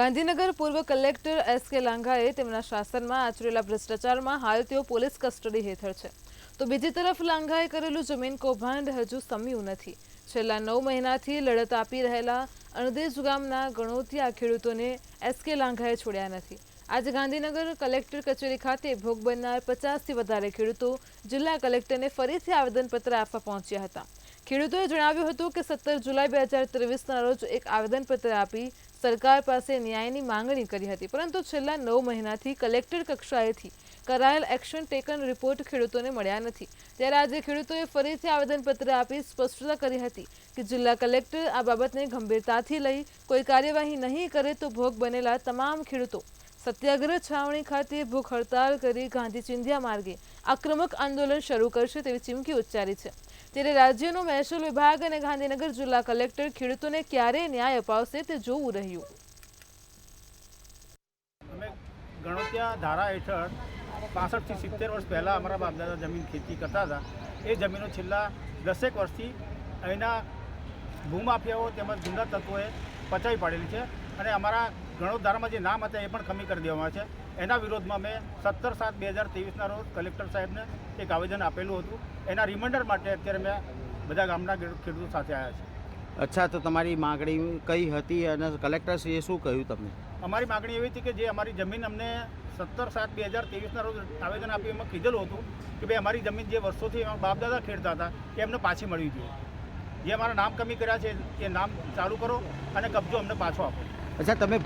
ગાંધીનગર પૂર્વ collector S કે લાંઘાએ તેમના શાસનમાં આચરેલા ભ્રષ્ટાચારમાં હાલ તેઓ પોલીસ કસ્ટડી હેઠળ છે, તો બીજી તરફ લાંઘાએ કરેલું જમીન કૌભાંડ હજુ શમ્યું નથી। છેલ્લા 9 મહિનાથી લડત આપી રહેલા અણદેજ ગામના ગણોતિયા ખેડૂતોને એસ કે લાંઘાએ છોડ્યા નથી। આજે ગાંધીનગર કલેક્ટર કચેરી ખાતે ભોગ બનનાર 50થી વધારે ખેડૂતો જિલ્લા કલેક્ટરને ફરીથી આવેદનપત્ર આપવા પહોંચ્યા હતા। ખેડૂતોએ જણાવ્યું હતું કે 17 જુલાઈ 2023ના રોજ એક આવેદનપત્ર આપી સરકાર પાસે ન્યાયની માંગણી કરી હતી, પરંતુ છેલ્લા 9 મહિનાથી કલેક્ટર કક્ષાએથી કરાયેલ એક્શન ટેકન રિપોર્ટ ખેડૂતોને મળ્યા નથી। ત્યારે આજે ખેડૂતોએ ફરીથી આવેદનપત્ર આપી સ્પષ્ટતા કરી હતી કે જિલ્લા કલેક્ટર આ બાબતને ગંભીરતાથી લઈ કોઈ કાર્યવાહી નહીં કરે તો ભોગ બનેલા તમામ ખેડૂતો સત્યાગ્રહ છાવણી ખાતે ભૂખ હડતાલ કરી ગાંધી ચિંધ્યા માર્ગે આક્રમક આંદોલન શરૂ કરશે તેવી ચીમકી ઉચ્ચારી છે। ત્યારે રાજ્યનો મહેસૂલ વિભાગ અને ગાંધીનગર જિલ્લા કલેક્ટર ખેડૂતોને ક્યારે ન્યાય અપાવશે તે જોવું રહ્યું। અમે ગણોતિયા ધારા હેઠળ 65 થી 70 વર્ષ પહેલાં અમારા બાપદાદા જમીન ખેતી કરતા હતા। એ જમીનો છેલ્લા 10 વર્ષથી અહીંના ભૂમાફિયાઓ તેમજ ગુંડા તત્વોએ પચાવી પાડેલી છે અને અમારા ગણોત ધારામાં જે નામ હતા એ પણ કમી કરી દેવામાં છે। એના વિરોધમાં મેં 17/7/2023ના રોજ કલેક્ટર સાહેબને એક આવેદન આપેલું હતું। એના રિમાઇન્ડર માટે અત્યારે મેં બધા ગામના ખેડૂતો સાથે આવ્યા છે। અચ્છા, તો તમારી માગણી કઈ હતી અને કલેક્ટરશ્રીએ શું કહ્યું તમને? અમારી માગણી એવી હતી કે જે અમારી જમીન અમને 17/7/2023ના રોજ આવેદન આપ્યું એમાં કીધેલું હતું કે ભાઈ અમારી જમીન જે વર્ષોથી બાપદાદા ખેડતા હતા એ અમને પાછી મળવી જોઈએ। જે અમારા નામ કમી કર્યા છે એ નામ ચાલુ કરો અને કબજો અમને પાછો આપો। અચ્છા, તમે